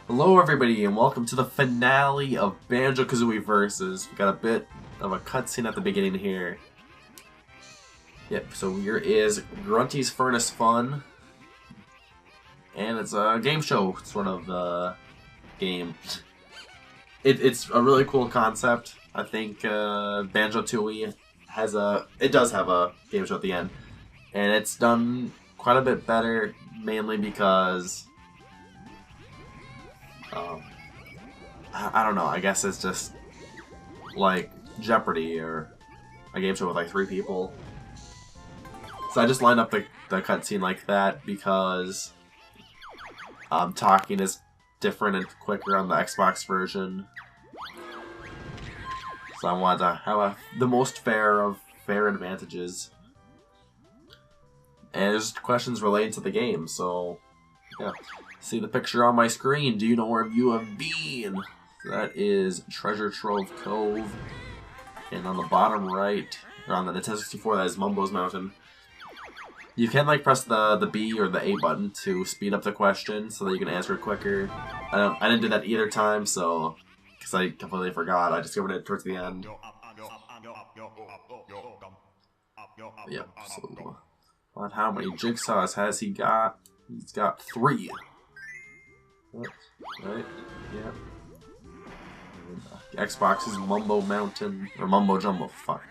Hello everybody and welcome to the finale of Banjo-Kazooie Versus. We got a bit of a cutscene at the beginning here. Yep, so here is Grunty's Furnace Fun. And it's a game show sort of game. It's a really cool concept. I think Banjo-Tooie does have a game show at the end. And it's done quite a bit better, mainly because I don't know, I guess it's just like Jeopardy or a game show with like 3 people. So I just lined up the cutscene like that because talking is different and quicker on the Xbox version. So I wanted to have the most fair of fair advantages. And there's questions related to the game, so yeah. See the picture on my screen. Do you know where you have been? That is Treasure Trove Cove. And on the bottom right, or on the Nintendo 64, that is Mumbo's Mountain. You can like press the B or the A button to speed up the question so that you can answer it quicker. I didn't do that either time, so because I completely forgot. I discovered it towards the end. Yeah. So, but how many jigsaws has he got? He's got 3. Right? Yeah. Xbox is Mumbo Mountain or Mumbo Jumbo. Fuck.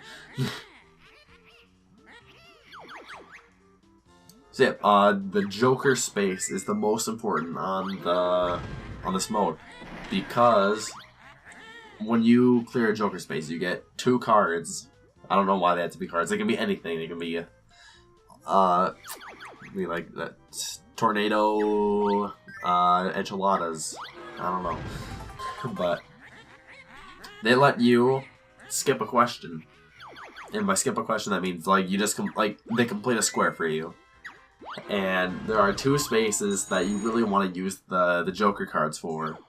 So yeah, the Joker space is the most important on this mode because when you clear a Joker space, you get 2 cards. I don't know why they have to be cards. They can be anything. They can be like that tornado, enchiladas. I don't know, but they let you skip a question, and by skip a question, that means like you just they complete a square for you. And there are 2 spaces that you really want to use the Joker cards for.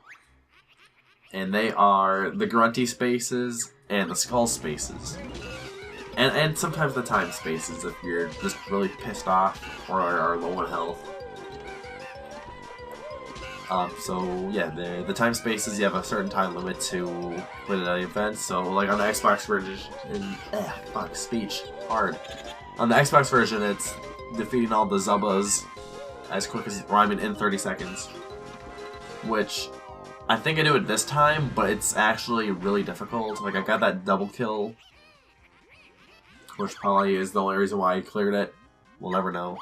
And they are the Grunty spaces and the Skull spaces. And sometimes the time spaces if you're just really pissed off or are low on health. So yeah, the time spaces, you have a certain time limit to complete the event. So like on the Xbox version, hard. On the Xbox version, it's defeating all the Zubbas as quick as, in 30 seconds. Which, I think I do it this time, but it's actually really difficult. Like, I got that double kill, which probably is the only reason why I cleared it. We'll never know.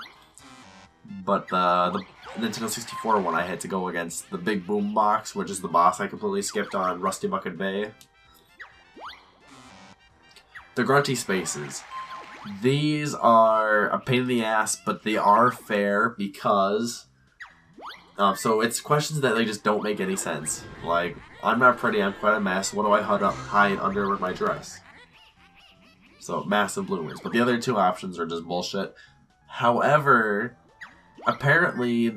But the Nintendo 64 one, I had to go against the Big Boom Box, which is the boss I completely skipped on Rusty Bucket Bay. The Grunty spaces. These are a pain in the ass, but they are fair because so it's questions that they just don't make any sense. Like, I'm not pretty, I'm quite a mess. What do I hide under with my dress? So, massive bloomers. But the other 2 options are just bullshit. However, apparently it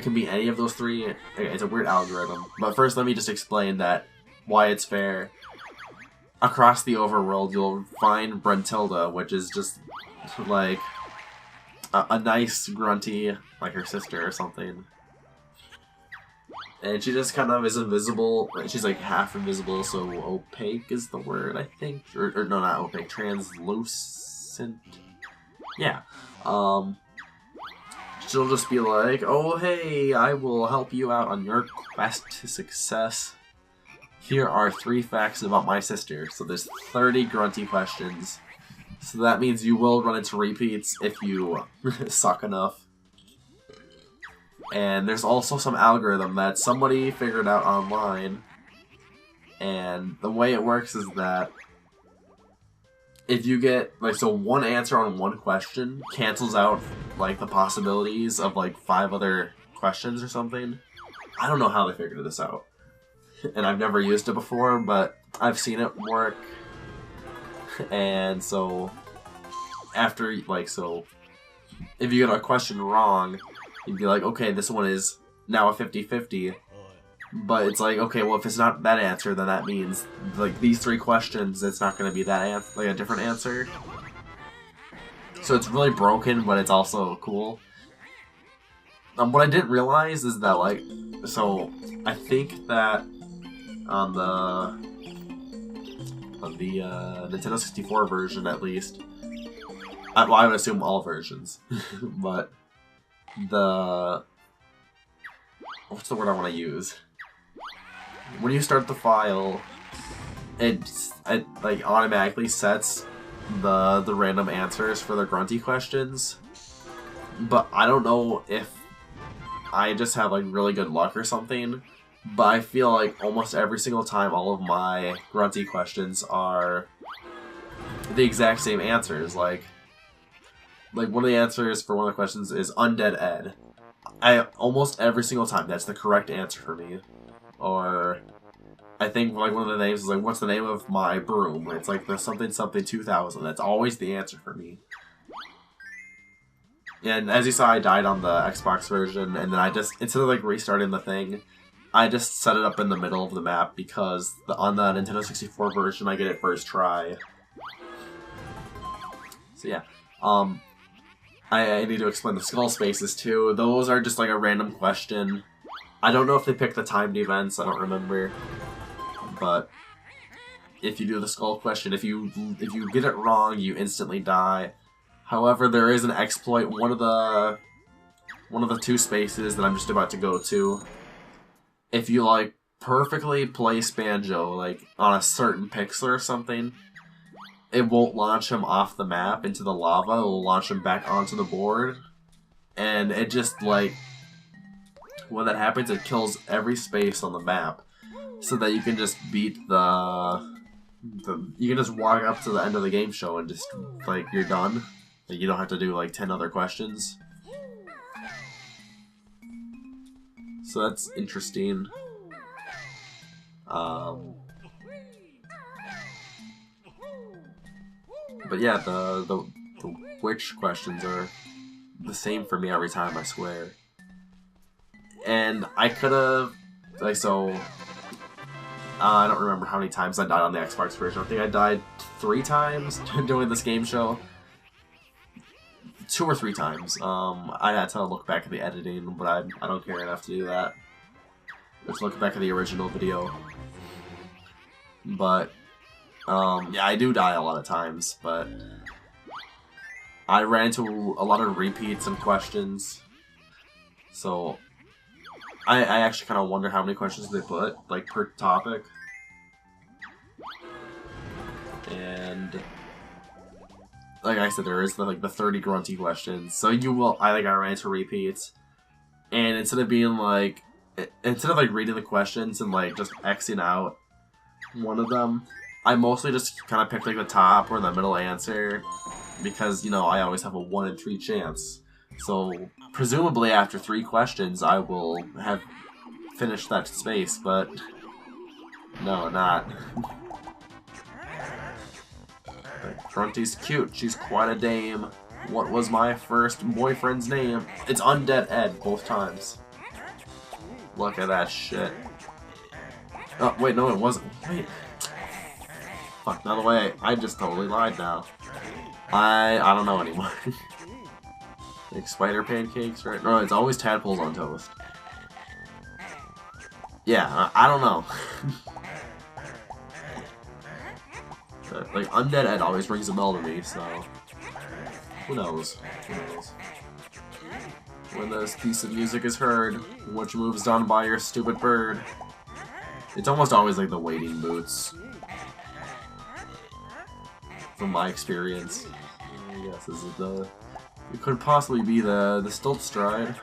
can be any of those 3. It's a weird algorithm. But first, let me just explain why it's fair. Across the overworld, you'll find Bruntilda, which is just like a nice Grunty, like her sister or something. And she just kind of is invisible. She's like half invisible, so opaque is the word, I think. Or no, not opaque, translucent. Yeah. She'll just be like, oh hey, I will help you out on your quest to success. Here are 3 facts about my sister. So there's 30 Grunty questions. So that means you will run into repeats if you suck enough. And there's also some algorithm that somebody figured out online. And the way it works is that if you get, like, so 1 answer on 1 question cancels out, like, the possibilities of, like, 5 other questions or something. I don't know how they figured this out. And I've never used it before, but I've seen it work. And so, after, like, so, if you get a question wrong, you'd be like, okay, this one is now a 50-50. But it's like, okay, well, if it's not that answer, then that means, like, these 3 questions, it's not going to be that like a different answer. So it's really broken, but it's also cool. What I didn't realize is that, like, so I think that on the Nintendo 64 version, at least, well, I would assume all versions, but what's the word I want to use? When you start the file, it like automatically sets the random answers for the grunty questions, but I don't know if I just have like really good luck or something, but I feel like almost every single time all of my grunty questions are the exact same answers. Like one of the answers for one of the questions is Undead Ed. Almost every single time that's the correct answer for me. Or I think like one of the names is like, what's the name of my broom? It's like the something something 2000. That's always the answer for me. And as you saw, I died on the Xbox version, and then I just, instead of like restarting the thing, I just set it up in the middle of the map because on the Nintendo 64 version I get it first try. So yeah, I need to explain the skull spaces too. Those are just like a random question. I don't know if they pick the timed events, I don't remember. But if you do the skull question, if you get it wrong, you instantly die. However, there is an exploit, one of the 2 spaces that I'm just about to go to. If you like perfectly place Banjo like on a certain pixel or something, it won't launch him off the map into the lava, it will launch him back onto the board. And it just like, when that happens, it kills every space on the map. So that you can just beat you can just walk up to the end of the game show and just, like, you're done. Like, you don't have to do like 10 other questions. So that's interesting. But yeah, the witch questions are the same for me every time, I swear. And I could've, like, so, I don't remember how many times I died on the Xbox version. I think I died 3 times doing this game show. 2 or 3 times. I had to look back at the editing, but I don't care enough to do that. Let's look back at the original video. But, yeah, I do die a lot of times, but I ran into a lot of repeats and questions. So I actually kind of wonder how many questions they put, like, per topic. And like I said, there is the 30 grunty questions. So you will, I ran into repeats. And instead of being like, instead of like reading the questions and like just Xing out one of them, I mostly just kind of picked like the top or the middle answer. Because, you know, I always have a 1 in 3 chance. So presumably after 3 questions, I will have finished that space, but no, not. Grunty's cute. She's quite a dame. What was my first boyfriend's name? It's Undead Ed, both times. Look at that shit. Oh, wait, no, it wasn't. Wait. Fuck, not the way. I just totally lied now. I don't know anymore. Like spider pancakes, right? No, it's always tadpoles on toast. Yeah, I don't know. But, like, Undead Ed always rings a bell to me, so who knows? Who knows? When this piece of music is heard, which moves done by your stupid bird. It's almost always like the wading boots. From my experience. I guess this is it could possibly be the stilt stride.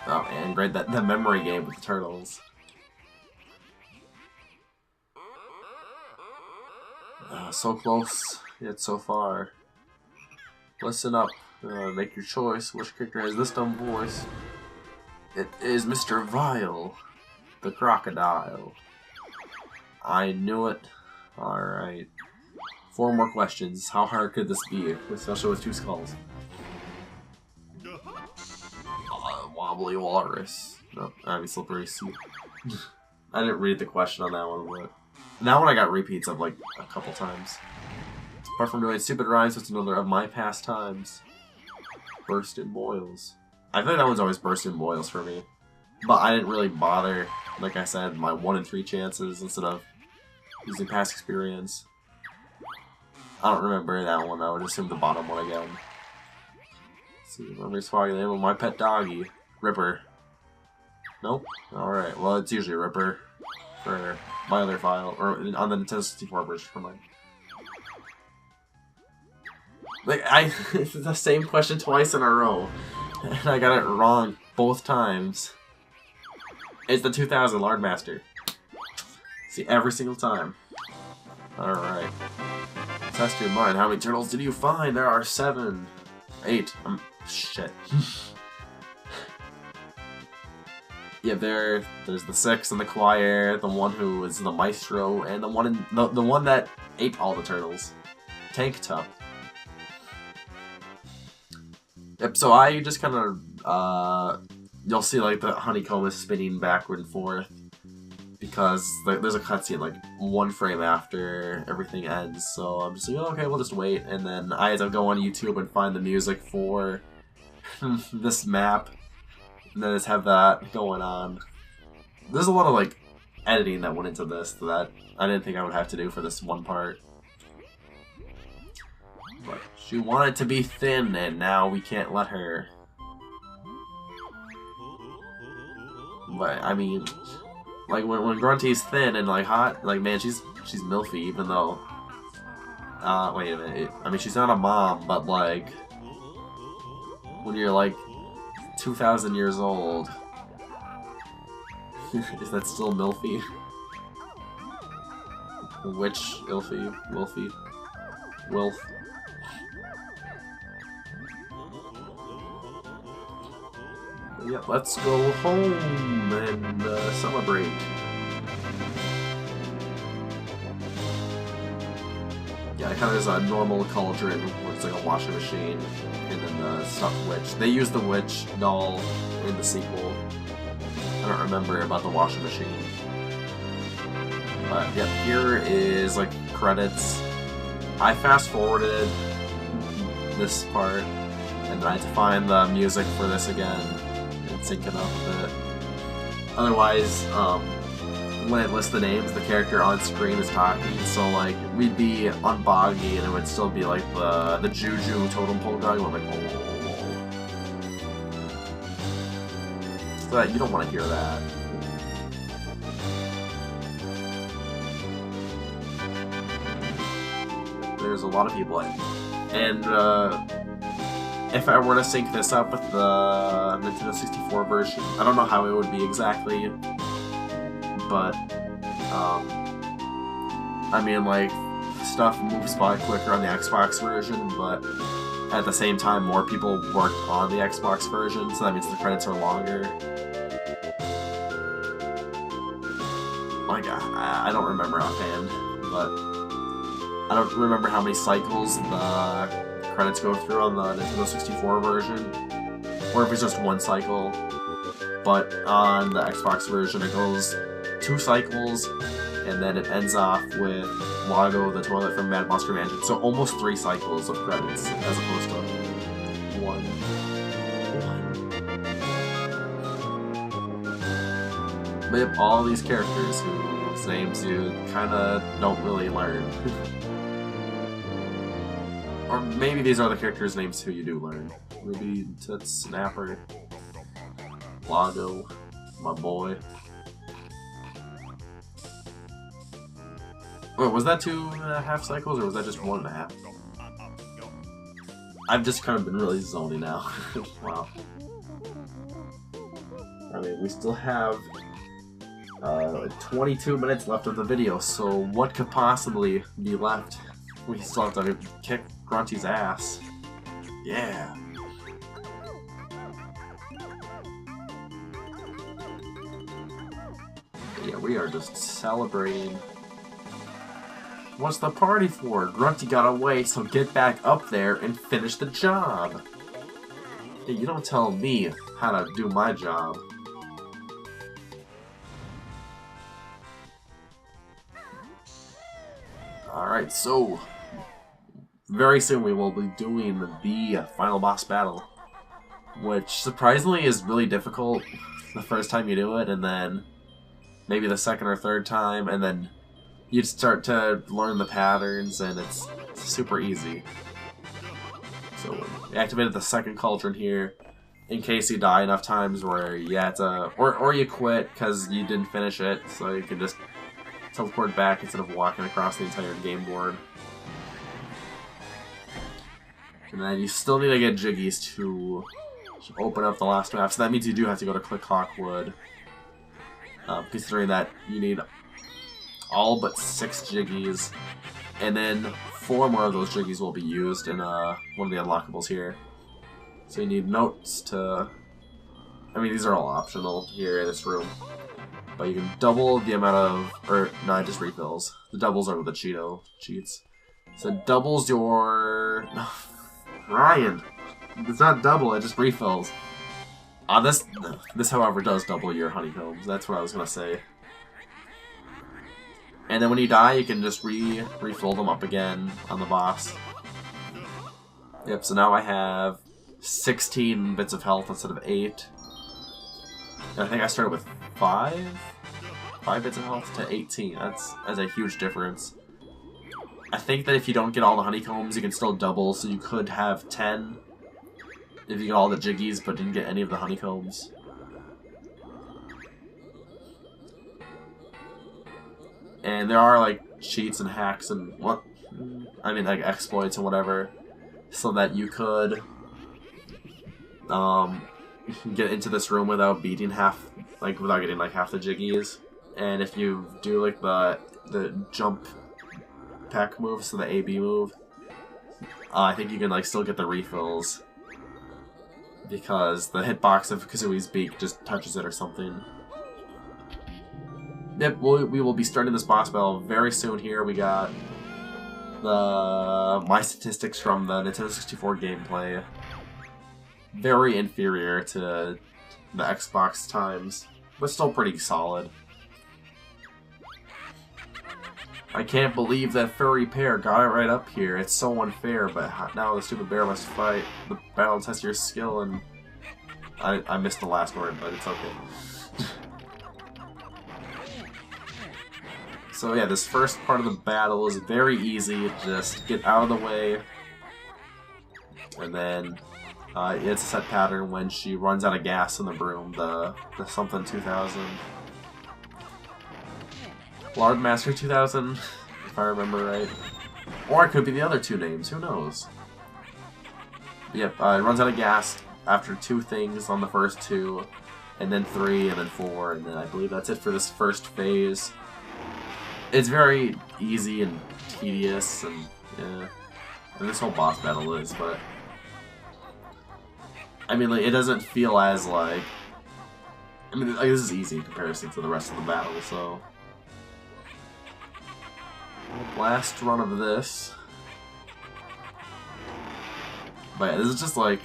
Oh man, great, the memory game with the turtles. So close, yet so far. Listen up, make your choice. Which character has this dumb voice? It is Mr. Vile, the crocodile. I knew it. Alright. 4 more questions. How hard could this be, especially with 2 skulls? Wobbly walrus. Nope, I mean slippery soup. I didn't read the question on that one, but that one I got repeats of like a couple times. Apart from doing stupid rhymes, it's another of my pastimes. Burst in boils. I feel like that one's always burst in boils for me. But I didn't really bother, like I said, my 1 in 3 chances instead of using past experience. I don't remember that one, I would assume the bottom one again. Let's see, memory's foggy, the name of my pet doggy. Ripper. Nope. Alright, well it's usually Ripper for my other file, or on the Nintendo 64 version for mine. Like, it's the same question twice in a row, and I got it wrong both times. It's the 2000 Lard Master. See, every single time. Alright. Test your mind. How many turtles did you find? There are 7. 8. Shit. Yeah, there's the 6 in the choir, the one who is the maestro, and the one that ate all the turtles. Tank Top. Yep, so I just kind of, you'll see like the honeycomb is spinning backward and forth because there's a cutscene like 1 frame after everything ends, so I'm just like, oh, okay, we'll just wait, and then I had to go on YouTube and find the music for this map, and then just have that going on. There's a lot of like editing that went into this that I didn't think I would have to do for this one part. But she wanted to be thin, and now we can't let her. But I mean, like when Grunty's thin and like hot, like man, she's milfy, even though. Wait a minute. I mean, she's not a mom, but like when you're like 2,000 years old, is that still milfy? Witch, ilfy, wilfy, wilf. Yeah, let's go home and celebrate. Yeah, it kind of is a normal cauldron where it's like a washing machine, and then the stuffed witch. They use the witch doll in the sequel. I don't remember about the washing machine. But yeah, here is like credits. I fast forwarded this part, and I had to find the music for this again. Sync it up a bit. Otherwise, when it lists the names, the character on screen is talking, so like we'd be on Boggy and it would still be like the Juju totem pole guy going like, oh. So you don't want to hear that. There's a lot of people in, and if I were to sync this up with the Nintendo 64 version, I don't know how it would be exactly, but, I mean, like, stuff moves by quicker on the Xbox version, but at the same time, more people worked on the Xbox version, so that means the credits are longer. Like, I don't remember offhand, but I don't remember how many cycles the credits go through on the Nintendo 64 version, or if it's just 1 cycle, but on the Xbox version it goes 2 cycles, and then it ends off with Lago the toilet from Mad Monster Mansion, so almost 3 cycles of credits, as opposed to 1. They have all these characters whose names you kinda don't really learn. Or maybe these are the characters' names who you do learn. Ruby, Toots, Snapper, Lago, my boy. Wait, was that 2.5 cycles, or was that just 1.5? I've just kind of been really zoning out. Wow. I mean, we still have 22 minutes left of the video, so what could possibly be left? We still have to kick Grunty's ass. Yeah. Yeah, we are just celebrating. What's the party for? Grunty got away, so get back up there and finish the job. Hey, you don't tell me how to do my job. Alright, so very soon we will be doing the final boss battle, which surprisingly is really difficult the first time you do it, and then maybe the second or third time, and then you start to learn the patterns, and it's super easy. So we activated the second cauldron here, in case you die enough times where you had to, or you quit because you didn't finish it, so you can just teleport back instead of walking across the entire game board. And then you still need to get Jiggies to open up the last map, so that means you do have to go to Click Hawkwood. Considering that you need all but 6 Jiggies, and then 4 more of those Jiggies will be used in one of the unlockables here. So you need notes to... I mean, these are all optional here in this room. But you can double the amount of... or, no, it just refills. The doubles are with the Cheeto cheats. So it doubles your... Ryan! It's not double, it just refills. This, however, does double your honeycombs. That's what I was gonna say. And then when you die, you can just refill them up again on the boss. Yep, so now I have 16 bits of health instead of 8. And I think I started with 5 bits of health to 18. That's a huge difference. I think that if you don't get all the honeycombs, you can still double, so you could have 10 if you get all the Jiggies but didn't get any of the honeycombs. And there are like cheats and hacks and like exploits and whatever, so that you could get into this room without beating without getting like half the Jiggies. And if you do like the jump pack move, so the AB move, I think you can like still get the refills because the hitbox of Kazooie's beak just touches it or something. Yep, we will be starting this boss battle very soon here. We got my statistics from the Nintendo 64 gameplay. Very inferior to the Xbox times, but still pretty solid. I can't believe that furry pair got it right up here. It's so unfair, but now the stupid bear must fight the battle test your skill, and I missed the last word, but it's okay. So yeah, this first part of the battle is very easy. Just get out of the way, and then it's a set pattern when she runs out of gas in the broom, the something 2000. Lord Master 2000, if I remember right. Or it could be the other 2 names, who knows? Yep, it runs out of gas after 2 things on the first 2, and then 3, and then 4, and then I believe that's it for this first phase. It's very easy and tedious, and yeah, and this whole boss battle is, but I mean, like, it doesn't feel as like, I mean, like, this is easy in comparison to the rest of the battle, so last run of this. But yeah, this is just like,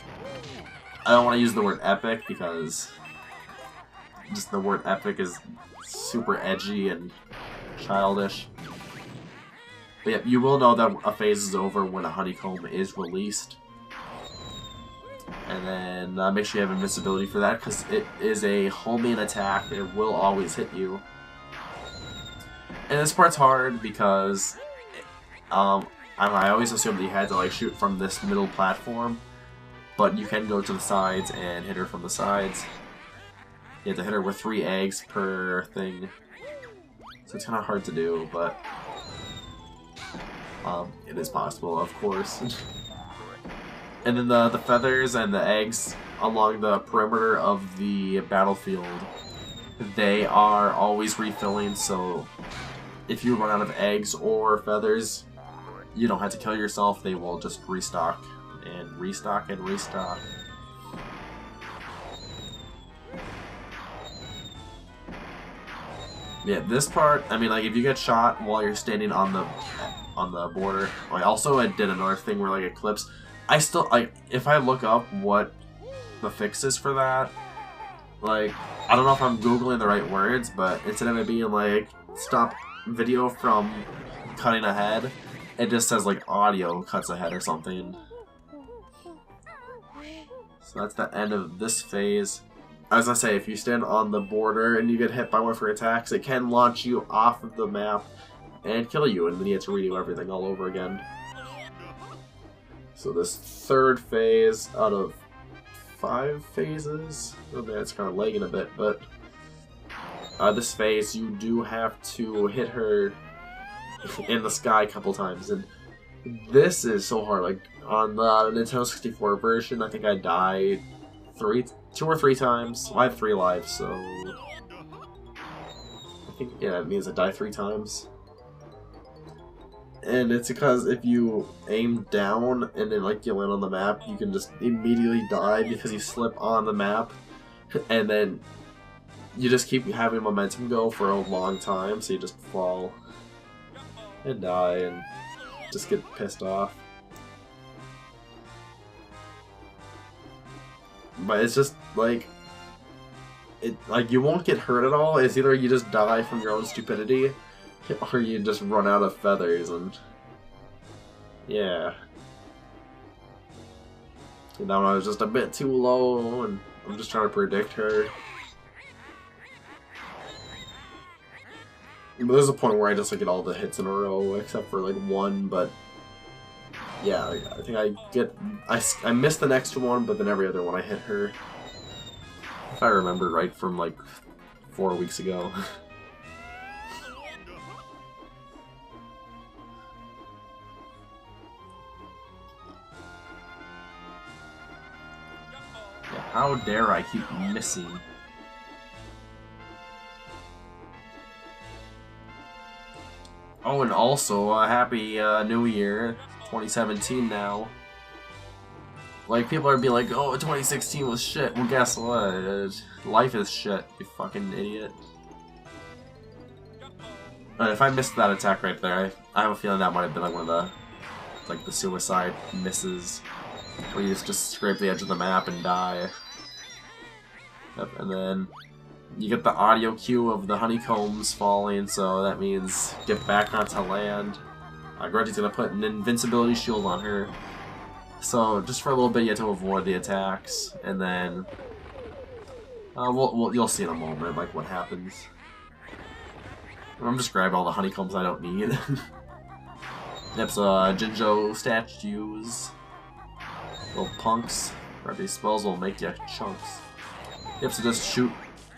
I don't want to use the word epic because just the word epic is super edgy and childish. But yeah, you will know that a phase is over when a honeycomb is released. And then make sure you have invincibility for that, because it is a homing attack. It will always hit you. And this part's hard because I always assumed that you had to like shoot from this middle platform, but you can go to the sides and hit her from the sides. You have to hit her with 3 eggs per thing. So it's kind of hard to do, but it is possible, of course. And then the feathers and the eggs along the perimeter of the battlefield, they are always refilling, so if you run out of eggs or feathers, you don't have to kill yourself, they will just restock and restock and restock. Yeah, this part, I mean, like, if you get shot while you're standing on the border, I also did another thing where, like, it clips. I still, like, if I look up what the fix is for that, like, I don't know if I'm Googling the right words, but instead of it being, like, stop video from cutting ahead, it just says like audio cuts ahead or something. So that's the end of this phase. As I say, if you stand on the border and you get hit by one of her attacks, it can launch you off of the map and kill you, and then you have to redo everything all over again. So this third phase out of 5 phases, okay, it's kind of lagging a bit, but this phase you do have to hit her in the sky a couple times, and this is so hard. Like on the Nintendo 64 version, I think I died 2 or 3 times. Well, I have 3 lives, so I think, yeah, it means I die 3 times. And it's because if you aim down and then like you land on the map, you can just immediately die because you slip on the map, and then you just keep having momentum go for a long time, so you just fall and die and just get pissed off. But it's just like you won't get hurt at all. It's either you just die from your own stupidity, or you just run out of feathers, and yeah. And that one was just a bit too low, and I'm just trying to predict her. But there's a point where I just like get all the hits in a row, except for like 1, but yeah, I think I missed the next one, but then every other one I hit her. If I remember right from like 4 weeks ago. Yeah, how dare I keep missing? Oh, and also, happy New Year, 2017 now. Like, people are being like, oh, 2016 was shit. Well, guess what? Life is shit, you fucking idiot. And if I missed that attack right there, I have a feeling that might have been like one of the, like, the suicide misses. Where you just scrape the edge of the map and die. Yep, and then you get the audio cue of the honeycombs falling, so that means get back onto land. Grudgy's gonna put an invincibility shield on her. So just for a little bit you have to avoid the attacks, and then you'll see in a moment like what happens. I'm just grabbing all the honeycombs I don't need. Yep, so Jinjo statues, little punks. Grab these spells will make you chunks. Yep, so just shoot.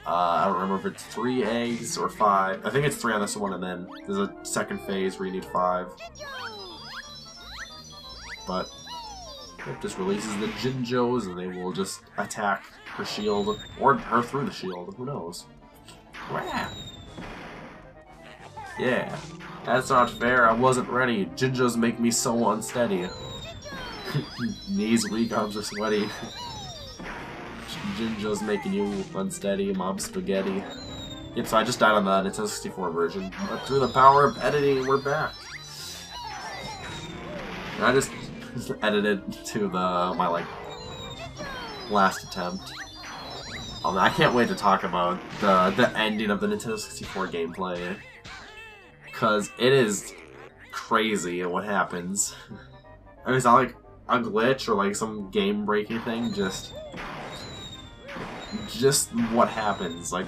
I don't remember if it's 3 eggs or 5. I think it's 3 on this one, and then there's a second phase where you need 5. But it just releases the Jinjos, and they will just attack her shield, or her through the shield. Who knows? Wow. Yeah, that's not fair. I wasn't ready. Jinjos make me so unsteady. Knees weak, arms are sweaty. Jinjo's making you unsteady, mob spaghetti. Yep, so I just died on the Nintendo 64 version, but through the power of editing, we're back. And I just edited to my like last attempt. I can't wait to talk about the ending of the Nintendo 64 gameplay, cause it is crazy what happens. I mean, it's not like a glitch or like some game-breaking thing, just what happens. Like,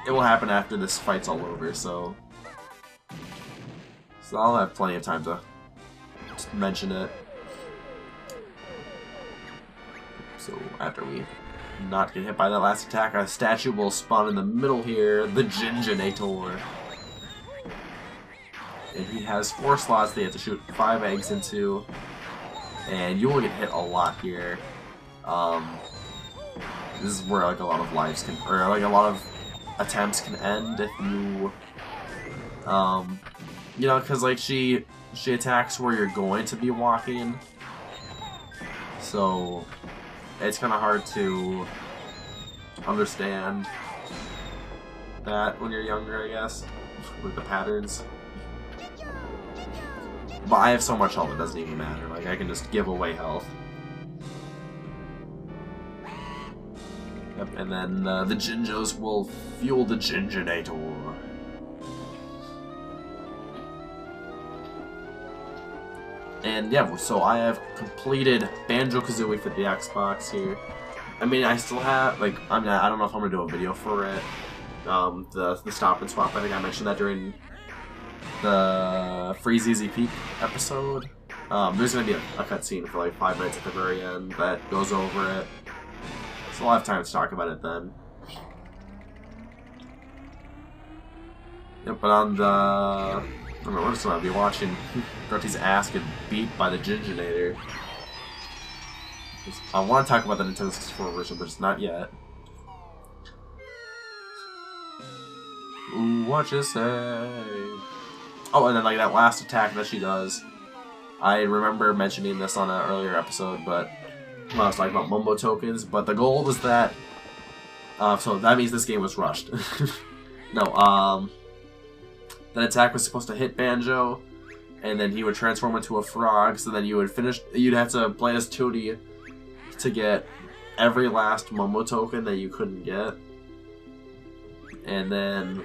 it will happen after this fight's all over, so I'll have plenty of time to just mention it. So after we not get hit by that last attack, a statue will spawn in the middle here, the Jinjonator. And he has 4 slots that you have to shoot 5 eggs into, and you will get hit a lot here. This is where like a lot of lives can, or like a lot of attempts can end if you, you know, because like she attacks where you're going to be walking, so it's kind of hard to understand that when you're younger, I guess, with the patterns. But I have so much health it doesn't even matter. Like, I can just give away health. Yep, and then the Jinjos will fuel the Jinjonator. And yeah, so I have completed Banjo-Kazooie for the Xbox here. I mean, I still have, like, I don't know if I'm gonna do a video for it. The stop and swap, I think I mentioned that during the Freeze Easy Peak episode. There's gonna be a cutscene for like 5 minutes at the very end that goes over it. So I'll have time to talk about it then. Yep, but on the... I don't know, we're just gonna be watching Grunty's ass get beat by the Ginginator. I want to talk about the Nintendo 64 version, but it's not yet. Ooh, what you say? Oh, and then like that last attack that she does. I remember mentioning this on an earlier episode, but when I was talking about Mumbo tokens, but the goal was that... so that means this game was rushed. No, that attack was supposed to hit Banjo, and then he would transform into a frog, so then you would finish... You'd have to play as Tootie to get every last Mumbo token that you couldn't get. And then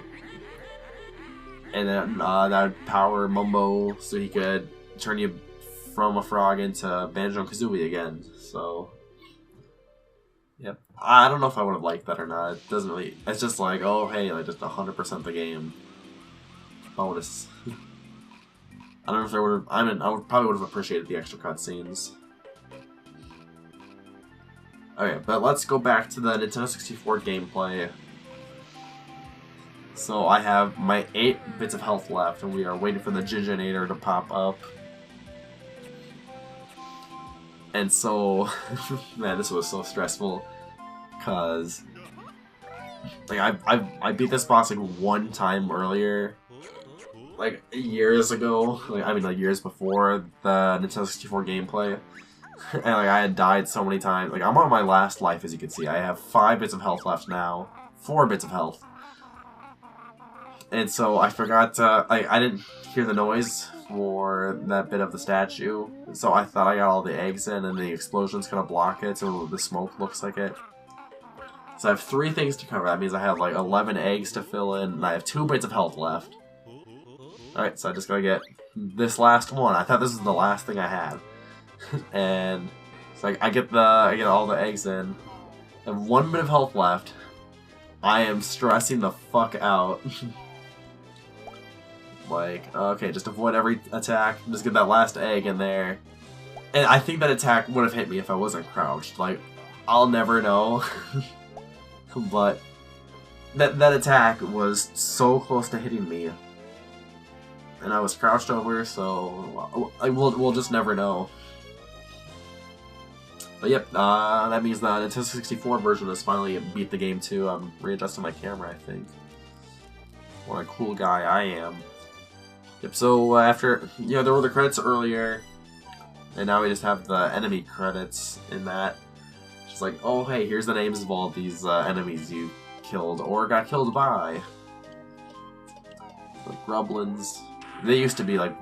that would power Mumbo so he could turn you from a frog into Banjo-Kazooie again. So, yep. I don't know if I would have liked that or not. It doesn't really... It's just like, oh, hey, like, just 100% the game. Bonus. I don't know if there would have... I mean, probably would have appreciated the extra cutscenes. Okay, but let's go back to the Nintendo 64 gameplay. So I have my 8 bits of health left, and we are waiting for the Ginginator to pop up. And so, man, this was so stressful, cause like I beat this boss like one time earlier, like years ago. Like I mean, like years before the Nintendo 64 gameplay, and like I had died so many times. Like I'm on my last life, as you can see. I have 5 bits of health left now, 4 bits of health. And so I forgot to, I didn't hear the noise for that bit of the statue, so I thought I got all the eggs in and the explosion's gonna block it, so the smoke looks like it. So I have 3 things to cover. That means I have like 11 eggs to fill in, and I have 2 bits of health left. Alright, so I just gotta get this last one. I thought this was the last thing I had. And so I get all the eggs in. I have 1 bit of health left. I am stressing the fuck out. Like, okay, just avoid every attack, just get that last egg in there. And I think that attack would have hit me if I wasn't crouched. Like, I'll never know. But that attack was so close to hitting me. And I was crouched over, so we'll just never know. But yep, that means the Nintendo 64 version has finally beat the game too. I'm readjusting my camera, I think. What a cool guy I am. Yep, so after, you know, there were the credits earlier, and now we just have the enemy credits in that. Just like, oh hey, here's the names of all these enemies you killed, or got killed by. The Grublins. They used to be like,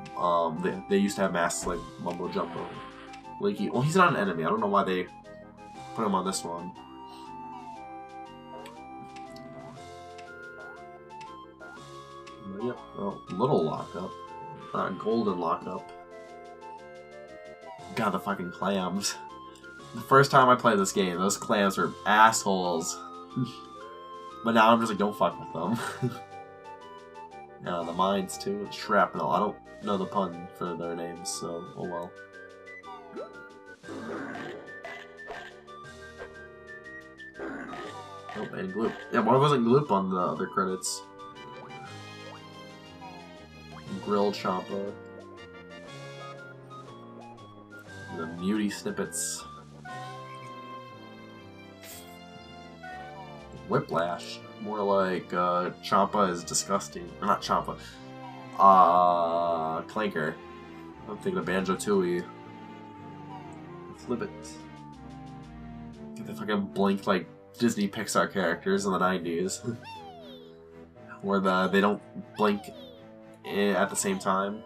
they used to have masks like Mumbo Jumbo. Leaky. Well, he's not an enemy. I don't know why they put him on this one. Yep. Oh, little lockup. Golden lockup. God, the fucking clams. The first time I played this game, those clams were assholes. But now I'm just like, don't fuck with them. Yeah, the mines too. Shrapnel. I don't know the pun for their names, so oh well. Oh, and Gloop. Yeah, why wasn't Gloop on the other credits? Grilled Champa. The Muty Snippets. Whiplash. More like, Champa is disgusting. Or not Champa. Clanker. I'm thinking of Banjo-Tooie. Flip it. Get the fucking blink like Disney Pixar characters in the 90s. Where they don't blink at the same time.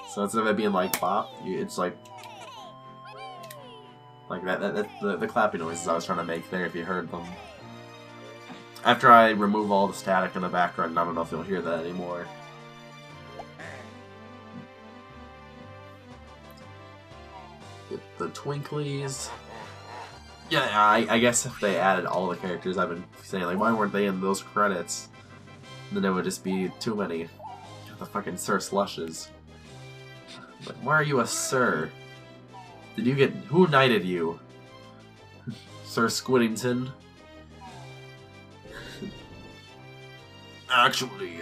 So instead of it being like bop, it's like that. The clappy noises I was trying to make there, if you heard them. After I remove all the static in the background, I don't know if you'll hear that anymore. get the Twinklies. Yeah, I guess if they added all the characters, I've been saying, like, why weren't they in those credits? Then it would just be too many. The fucking Sir Slushes. Like, why are you a Sir? Did you get... Who knighted you? Sir Squiddington? Actually...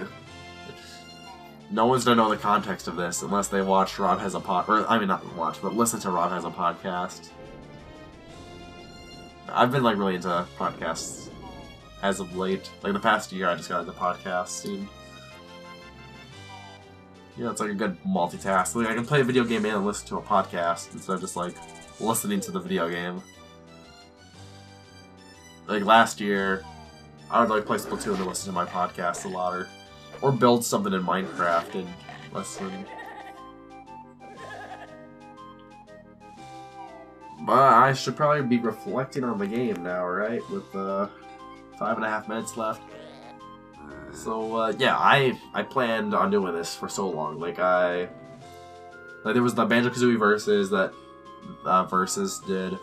No one's gonna know the context of this unless they watch Rob Has a I mean, not watch, but listen to Rob Has a Podcast. I've been, like, really into podcasts as of late. Like, the past year, I just got into podcast scene. You know, it's like a good multitask. Like, I can play a video game and listen to a podcast instead of just, like, listening to the video game. Like, last year, I would, like, play Splatoon and listen to my podcast a lot, or build something in Minecraft and listen. But I should probably be reflecting on the game now, right? With 5.5 minutes left. So yeah, I planned on doing this for so long. Like there was the Banjo-Kazooie verses that Versus did,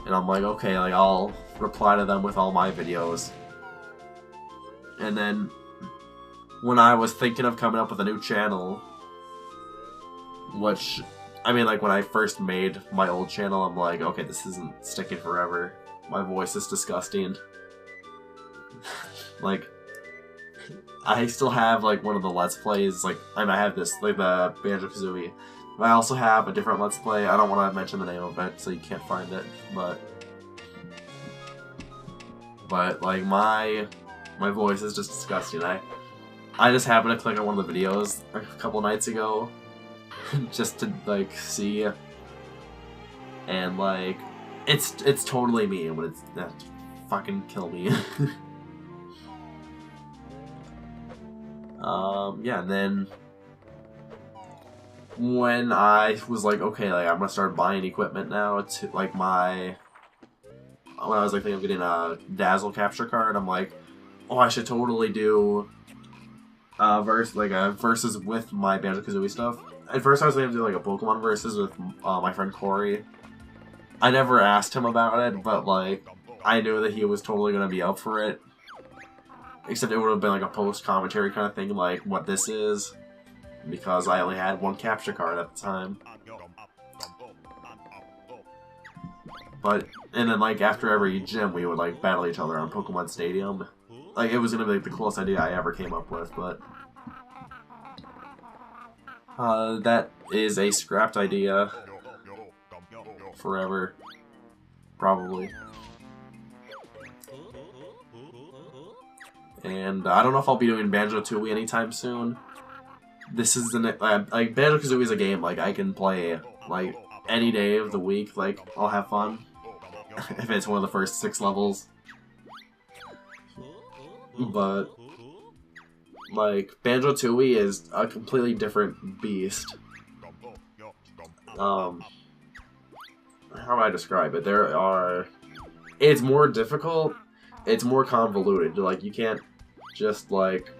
and I'm like, okay, like I'll reply to them with all my videos. And then when I was thinking of coming up with a new channel, which, I mean, like, when I first made my old channel, I'm like, okay, this isn't sticking forever. My voice is disgusting. Like, I still have, like, one of the Let's Plays, like, I mean, I have this, like, the Banjo-Kazooie. But I also have a different Let's Play. I don't want to mention the name of it, so you can't find it, but like, my voice is just disgusting. I just happened to click on one of the videos a couple nights ago, just to, like, see, and, like, it's totally me, but it's fucking kill me. Yeah, and then when I was like, okay, like, I'm gonna start buying equipment now to, like, when I was, like, thinking of getting a Dazzle capture card, I'm like, oh, I should totally do versus with my Banjo-Kazooie stuff. At first I was going to do, like, a Pokemon versus with my friend Corey. I never asked him about it, but, like, I knew that he was totally going to be up for it. Except it would have been, like, a post-commentary kind of thing, like, what this is. Because I only had one capture card at the time. But, and then, like, after every gym, we would, like, battle each other on Pokemon Stadium. Like, it was gonna be, like, the coolest idea I ever came up with, but that is a scrapped idea forever, probably. And I don't know if I'll be doing Banjo-Tooie anytime soon. This is the like, Banjo-Kazooie is a game, like, I can play, like, any day of the week. Like, I'll have fun if it's one of the first 6 levels. But, like, Banjo-Tooie is a completely different beast. How do I describe it? It's more difficult, it's more convoluted. Like, you can't just, like,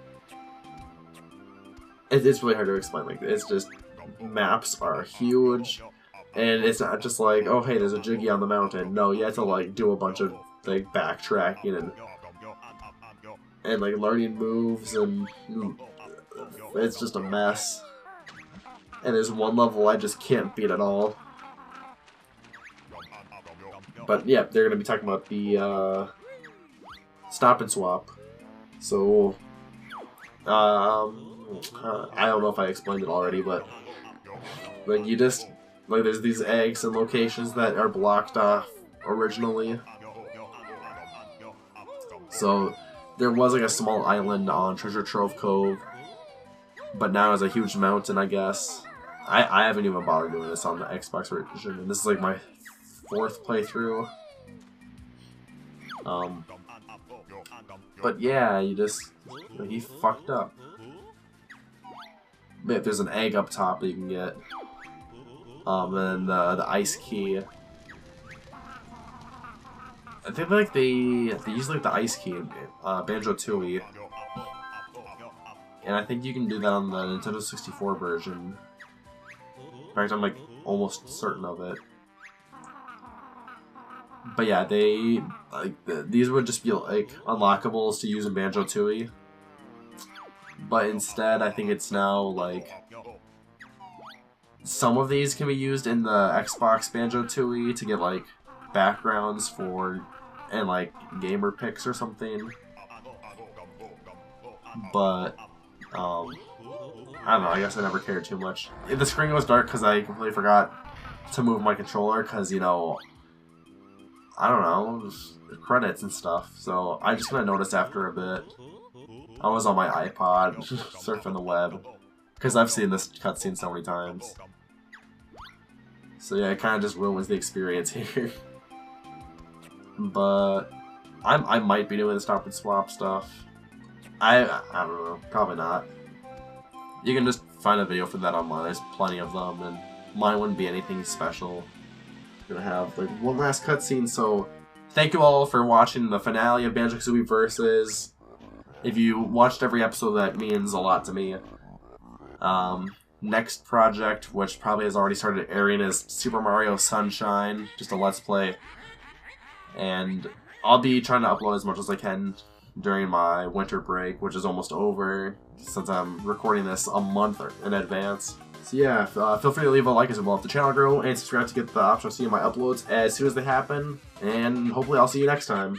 it's really hard to explain. Like, it's just, maps are huge, and it's not just like, oh, hey, there's a Jiggy on the mountain. No, you have to, like, do a bunch of, like, backtracking and like, learning moves, and it's just a mess. And there's one level I just can't beat at all. But yeah, they're gonna be talking about the Stop and Swap. So I don't know if I explained it already, but like, you just, like, there's these eggs and locations that are blocked off originally. So there was, like, a small island on Treasure Trove Cove, but now it's a huge mountain, I guess. I haven't even bothered doing this on the Xbox version, and this is, like, my 4th playthrough. But yeah, you just, like, he fucked up. But there's an egg up top that you can get. And the ice key. I think, like, they use, like, the ice key in Banjo-Tooie. And I think you can do that on the Nintendo 64 version. In fact, I'm, like, almost certain of it. But yeah, they these would just be like unlockables to use in Banjo-Tooie. But instead, I think it's now like some of these can be used in the Xbox Banjo-Tooie to get like backgrounds for and like gamer picks or something. But I don't know. I guess I never cared too much. The screen was dark because I completely forgot to move my controller because, you know, I don't know, the credits and stuff. So I just kind of noticed after a bit. I was on my iPod surfing the web because I've seen this cutscene so many times. So yeah, it kind of just ruins the experience here. But I might be doing the stop and swap stuff. I don't know, probably not. You can just find a video for that online. There's plenty of them, and mine wouldn't be anything special. I'm gonna have like one last cutscene. So thank you all for watching the finale of Banjo-Kazooie Versus. If you watched every episode, that means a lot to me. Next project, which probably has already started airing, is Super Mario Sunshine, just a Let's Play. And I'll be trying to upload as much as I can during my winter break, which is almost over, since I'm recording this a month in advance. So yeah, feel free to leave a like as well if the channel grow, and subscribe to get the option of seeing my uploads as soon as they happen. And hopefully I'll see you next time.